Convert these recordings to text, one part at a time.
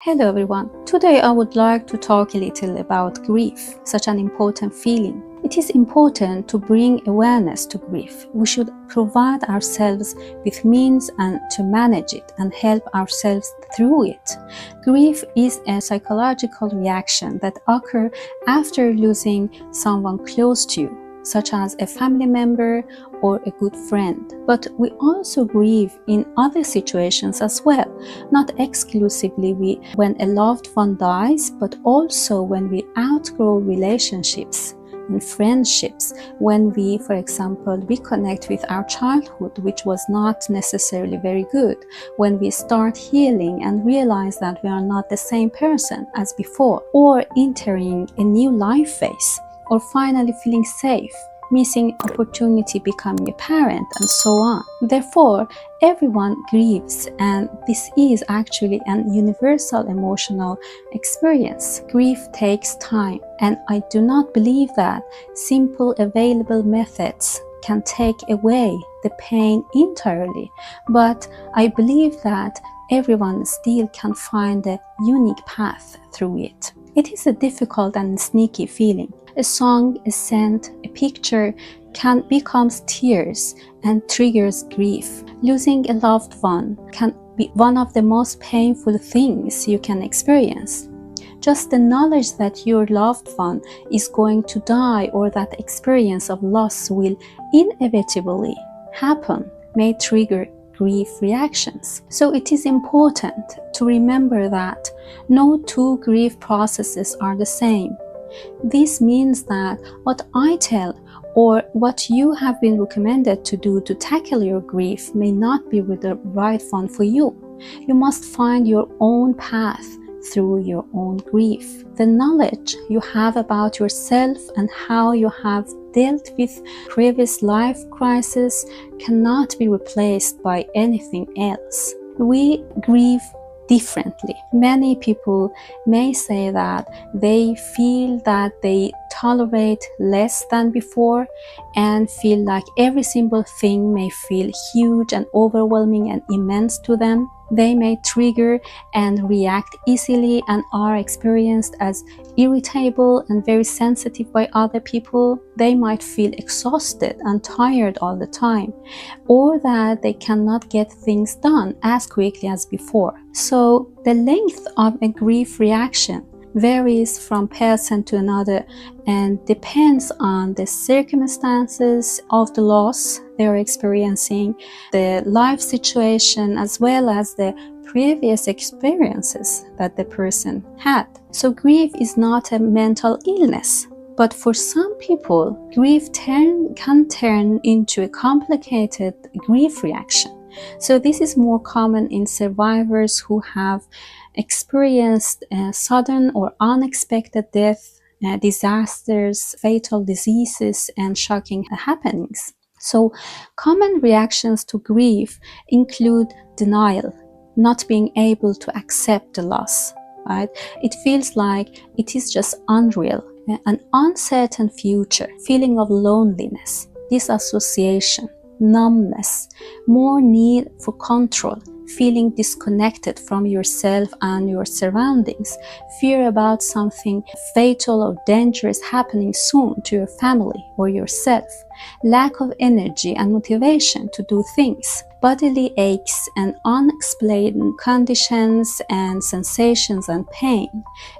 Hello everyone. Today I would like to talk a little about grief, such an important feeling. It is important to bring awareness to grief. We should provide ourselves with means and to manage it and help ourselves through it. Grief is a psychological reaction that occurs after losing someone close to you, such as a family member or a good friend. But we also grieve in other situations as well, not exclusively when a loved one dies, but also when we outgrow relationships and friendships, when we, for example, reconnect with our childhood, which was not necessarily very good, when we start healing and realize that we are not the same person as before, or entering a new life phase, or finally feeling safe, missing opportunity becoming a parent, and so on. Therefore, everyone grieves, and this is actually an universal emotional experience. Grief takes time, and I do not believe that simple available methods can take away the pain entirely, but I believe that everyone still can find a unique path through it. It is a difficult and sneaky feeling. A song, a scent, a picture can become tears and triggers grief. Losing a loved one can be one of the most painful things you can experience. Just the knowledge that your loved one is going to die or that experience of loss will inevitably happen may trigger grief reactions. So it is important to remember that no two grief processes are the same. This means that what I tell or what you have been recommended to do to tackle your grief may not be the right one for you. You must find your own path through your own grief. The knowledge you have about yourself and how you have dealt with previous life crises cannot be replaced by anything else. We grieve differently. Many people may say that they feel that they tolerate less than before and feel like every single thing may feel huge and overwhelming and immense to them. They may trigger and react easily and are experienced as irritable and very sensitive by other people. They might feel exhausted and tired all the time, or that they cannot get things done as quickly as before. So the length of a grief reaction varies from person to another and depends on the circumstances of the loss they are experiencing, the life situation, as well as the previous experiences that the person had. So grief is not a mental illness, but for some people, grief can turn into a complicated grief reaction. So this is more common in survivors who have experienced sudden or unexpected death, disasters, fatal diseases, and shocking happenings. So common reactions to grief include denial, not being able to accept the loss, right? It feels like it is just unreal, an uncertain future, feeling of loneliness, disassociation, numbness, more need for control, feeling disconnected from yourself and your surroundings, fear about something fatal or dangerous happening soon to your family or yourself, lack of energy and motivation to do things, bodily aches and unexplained conditions and sensations and pain,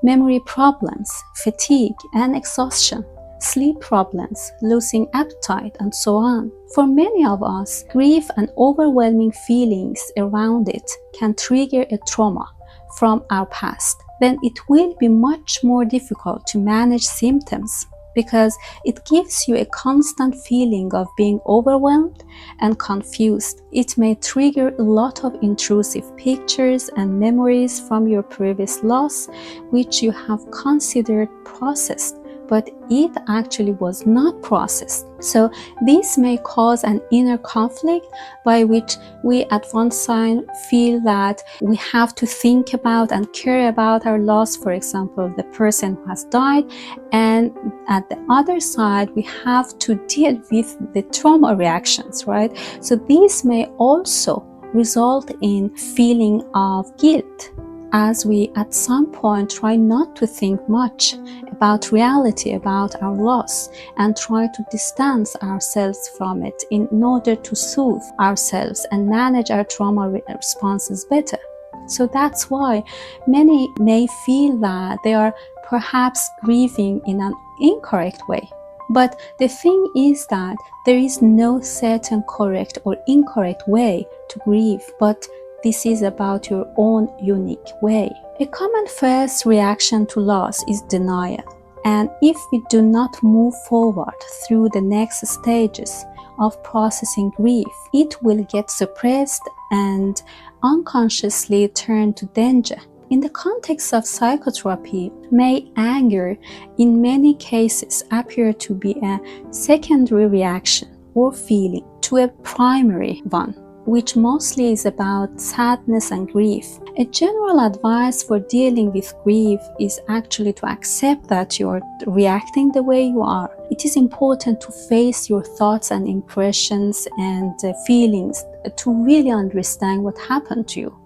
memory problems, fatigue and exhaustion, sleep problems, losing appetite, and so on. For many of us, grief and overwhelming feelings around it can trigger a trauma from our past. Then it will be much more difficult to manage symptoms because it gives you a constant feeling of being overwhelmed and confused. It may trigger a lot of intrusive pictures and memories from your previous loss, which you have considered processed, but it actually was not processed. So this may cause an inner conflict by which we at one side feel that we have to think about and care about our loss, for example, the person who has died, and at the other side we have to deal with the trauma reactions, right? So this may also result in feeling of guilt as we at some point try not to think much about reality, about our loss, and try to distance ourselves from it in order to soothe ourselves and manage our trauma responses better. So that's why many may feel that they are perhaps grieving in an incorrect way. But the thing is that there is no certain correct or incorrect way to grieve, but this is about your own unique way. A common first reaction to loss is denial. And if we do not move forward through the next stages of processing grief, it will get suppressed and unconsciously turn to danger. In the context of psychotherapy, may anger in many cases appear to be a secondary reaction or feeling to a primary one, which mostly is about sadness and grief. A general advice for dealing with grief is actually to accept that you are reacting the way you are. It is important to face your thoughts and impressions and feelings to really understand what happened to you.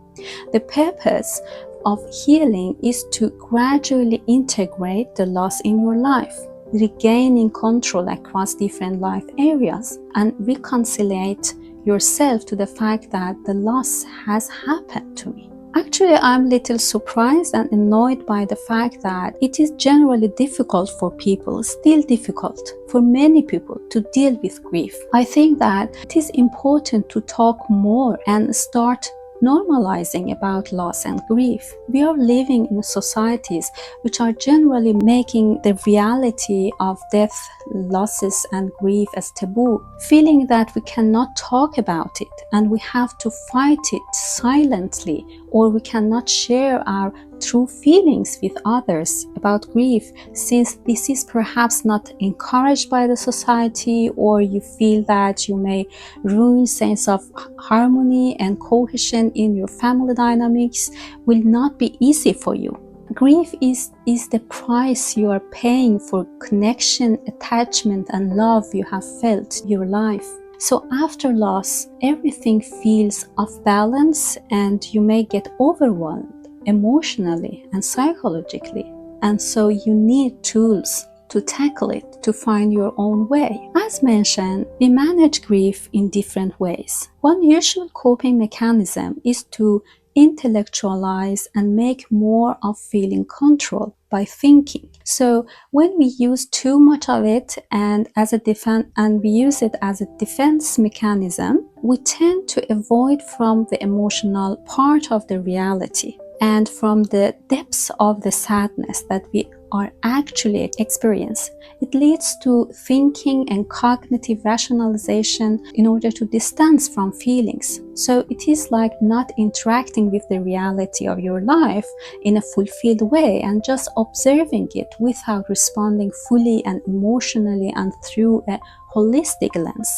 The purpose of healing is to gradually integrate the loss in your life, regaining control across different life areas, and reconciliate yourself to the fact that the loss has happened to me. Actually, I'm a little surprised and annoyed by the fact that it is generally difficult for people, still difficult for many people to deal with grief. I think that it is important to talk more and start normalizing about loss and grief. We are living in societies which are generally making the reality of death, losses and grief as taboo, feeling that we cannot talk about it and we have to fight it silently, or we cannot share our true feelings with others about grief, since this is perhaps not encouraged by the society, or you feel that you may ruin sense of harmony and cohesion in your family dynamics, will not be easy for you. Grief is the price you are paying for connection, attachment and love you have felt in your life. So after loss, everything feels off balance and you may get overwhelmed emotionally and psychologically. And so you need tools to tackle it, to find your own way. As mentioned, we manage grief in different ways. One usual coping mechanism is to intellectualize and make more of feeling control by thinking. So when we use too much of it and we use it as a defense mechanism, we tend to avoid from the emotional part of the reality and from the depths of the sadness that we are actually experiencing. It leads to thinking and cognitive rationalization in order to distance from feelings. So it is like not interacting with the reality of your life in a fulfilled way and just observing it without responding fully and emotionally and through a holistic lens.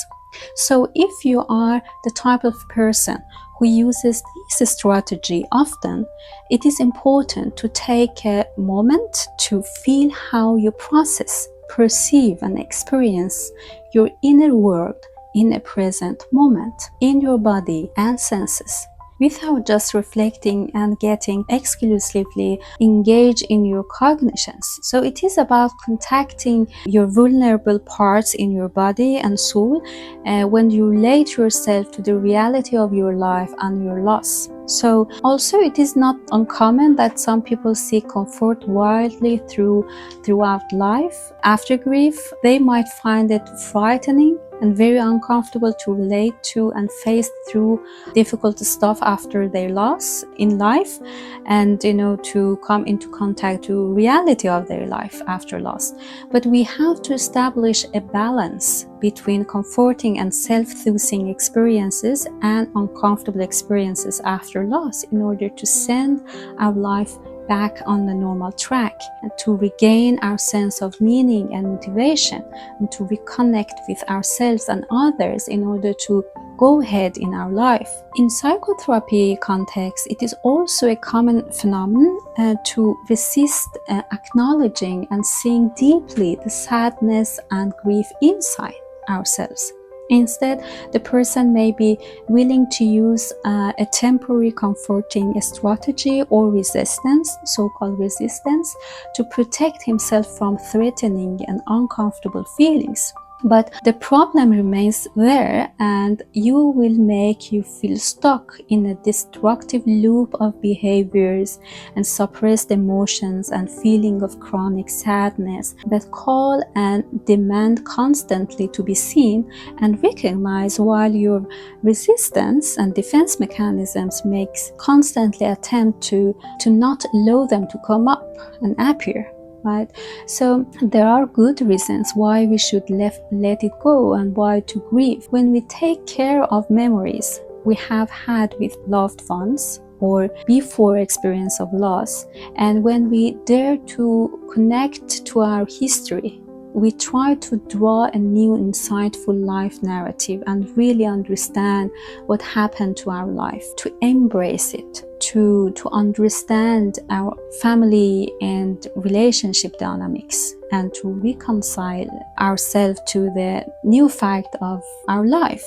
So if you are the type of person who uses this strategy often, it is important to take a moment to feel how you process, perceive and experience your inner world in a present moment, in your body and senses, without just reflecting and getting exclusively engaged in your cognitions. So it is about contacting your vulnerable parts in your body and soul when you relate yourself to the reality of your life and your loss. So also it is not uncommon that some people seek comfort wildly throughout life. After grief, they might find it frightening and very uncomfortable to relate to and face through difficult stuff after their loss in life, and to come into contact to reality of their life after loss. But we have to establish a balance between comforting and self-soothing experiences and uncomfortable experiences after loss in order to send our life back on the normal track and to regain our sense of meaning and motivation and to reconnect with ourselves and others in order to go ahead in our life. In psychotherapy context, it is also a common phenomenon to resist acknowledging and seeing deeply the sadness and grief inside ourselves. Instead, the person may be willing to use a temporary comforting strategy or resistance, so-called resistance, to protect himself from threatening and uncomfortable feelings. But the problem remains there, and you will make you feel stuck in a destructive loop of behaviors and suppressed emotions and feeling of chronic sadness that call and demand constantly to be seen and recognized, while your resistance and defense mechanisms makes constantly attempt to not allow them to come up and appear. Right? So there are good reasons why we should let it go and why to grieve. When we take care of memories we have had with loved ones or before experience of loss, and when we dare to connect to our history, we try to draw a new insightful life narrative and really understand what happened to our life, to embrace it, to understand our family and relationship dynamics, and to reconcile ourselves to the new fact of our life.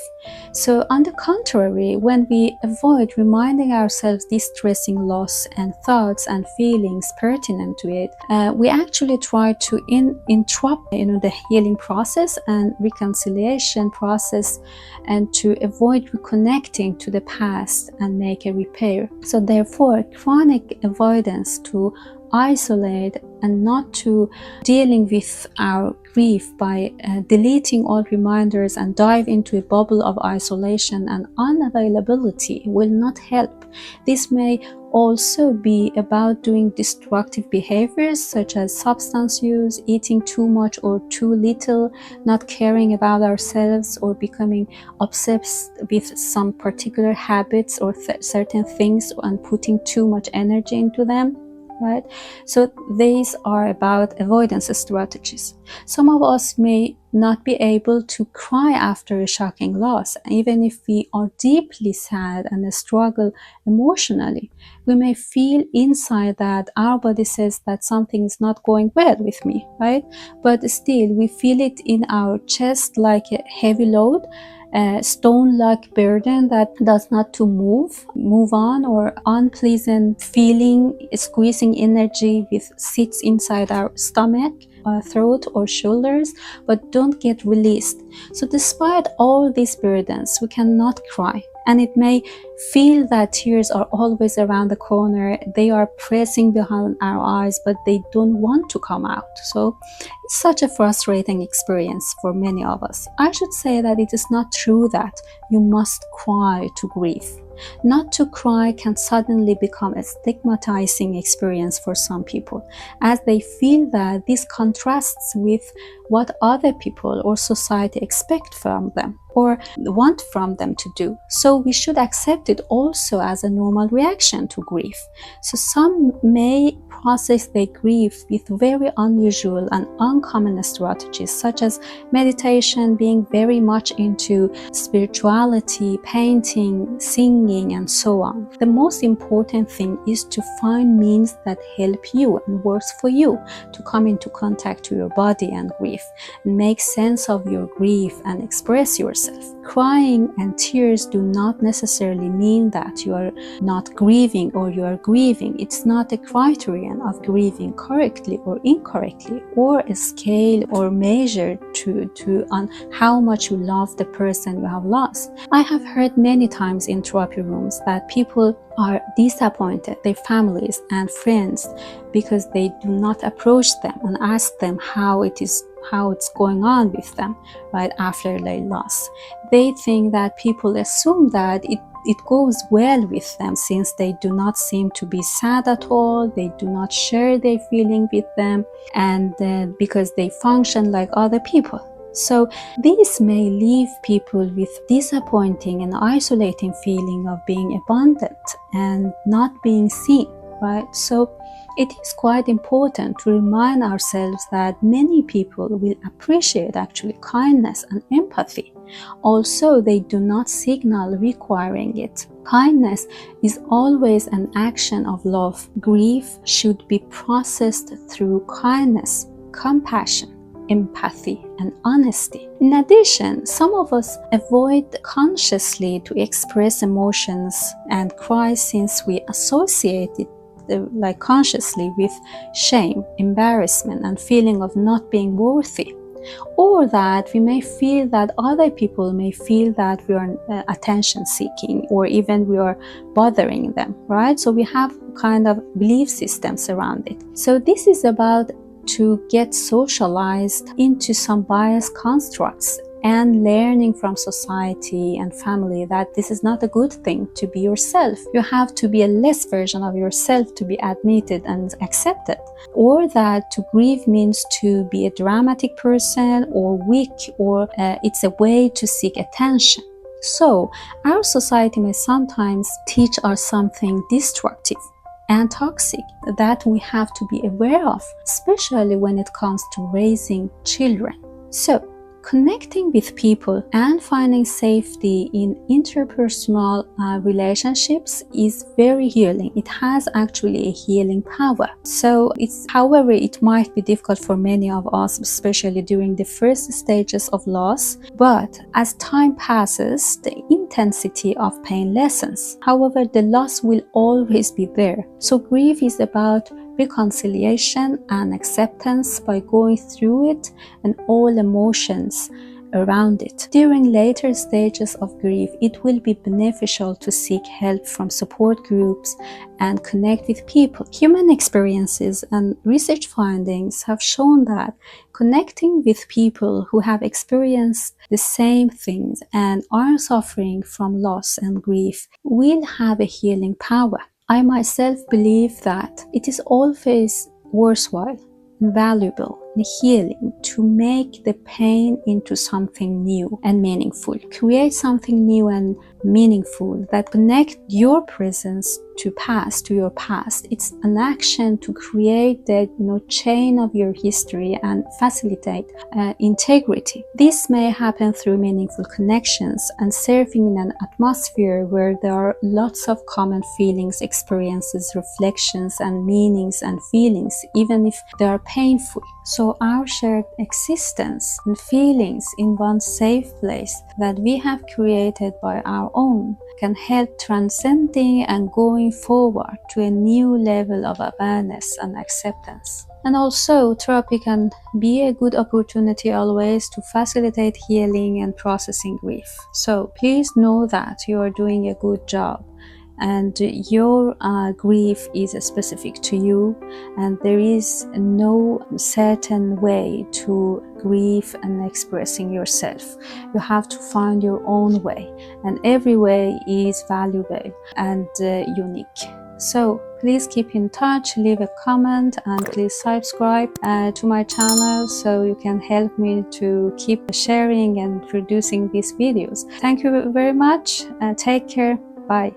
So on the contrary, when we avoid reminding ourselves distressing loss and thoughts and feelings pertinent to it, we actually try to interrupt the healing process and reconciliation process, and to avoid reconnecting to the past and make a repair. So therefore, chronic avoidance to isolate and not to dealing with our grief by deleting all reminders and dive into a bubble of isolation and unavailability will not help. This may also be about doing destructive behaviors such as substance use, eating too much or too little, not caring about ourselves, or becoming obsessed with some particular habits or certain things and putting too much energy into them. Right? So these are about avoidance strategies. Some of us may not be able to cry after a shocking loss, even if we are deeply sad and struggle emotionally. We may feel inside that our body says that something is not going well with me, right? But still we feel it in our chest like a heavy load, a stone-like burden that does not to move on, or unpleasant feeling, squeezing energy with sits inside our stomach, throat or shoulders, but don't get released. So despite all these burdens, we cannot cry. And it may feel that tears are always around the corner, they are pressing behind our eyes, but they don't want to come out. So it's such a frustrating experience for many of us. I should say that it is not true that you must cry to grieve. Not to cry can suddenly become a stigmatizing experience for some people, as they feel that this contrasts with what other people or society expect from them or want from them to do. So we should accept it also as a normal reaction to grief. So some may process their grief with very unusual and uncommon strategies, such as meditation, being very much into spirituality, painting, singing, and so on. The most important thing is to find means that help you and works for you to come into contact to your body and grief, and make sense of your grief and express yourself. Crying and tears do not necessarily mean that you are not grieving or you are grieving. It's not a criterion of grieving correctly or incorrectly, or a scale or measure on how much you love the person you have lost. I have heard many times in therapy rooms that people are disappointed, their families and friends, because they do not approach them and ask them how it's going on with them right after their loss. They think that people assume that it goes well with them, since they do not seem to be sad at all, they do not share their feeling with them, and because they function like other people. So this may leave people with disappointing and isolating feeling of being abandoned and not being seen, right? So it is quite important to remind ourselves that many people will appreciate actually kindness and empathy. Also, they do not signal requiring it. Kindness is always an action of love. Grief should be processed through kindness, compassion, empathy, and honesty. In addition, some of us avoid consciously to express emotions and cry since we associate it consciously with shame, embarrassment, and feeling of not being worthy. Or that we may feel that other people may feel that we are attention seeking, or even we are bothering them, right? So we have kind of belief systems around it. So this is about to get socialized into some biased constructs and learning from society and family that this is not a good thing to be yourself. You have to be a less version of yourself to be admitted and accepted. Or that to grieve means to be a dramatic person or weak, or it's a way to seek attention. So our society may sometimes teach us something destructive and toxic that we have to be aware of, especially when it comes to raising children. So connecting with people and finding safety in interpersonal relationships is very healing. It has actually a healing power. So however, it might be difficult for many of us, especially during the first stages of loss. But as time passes, the intensity of pain lessens. However, the loss will always be there. So grief is about reconciliation and acceptance by going through it and all emotions around it. During later stages of grief, it will be beneficial to seek help from support groups and connect with people. Human experiences and research findings have shown that connecting with people who have experienced the same things and are suffering from loss and grief will have a healing power. I myself believe that it is always worthwhile and valuable and healing to make the pain into something new and meaningful. Create something new and meaningful that connect your presence to your past. It's an action to create the chain of your history and facilitate integrity. This may happen through meaningful connections and surfing in an atmosphere where there are lots of common feelings, experiences, reflections, and meanings and feelings, even if they are painful. So our shared existence and feelings in one safe place that we have created by our own can help transcending and going forward to a new level of awareness and acceptance. And also, therapy can be a good opportunity always to facilitate healing and processing grief. So please know that you are doing a good job, and your grief is specific to you, and there is no certain way to grieve and expressing yourself. You have to find your own way, and every way is valuable and unique. So please keep in touch, leave a comment, and please subscribe to my channel so you can help me to keep sharing and producing these videos. Thank you very much. Take care. Bye.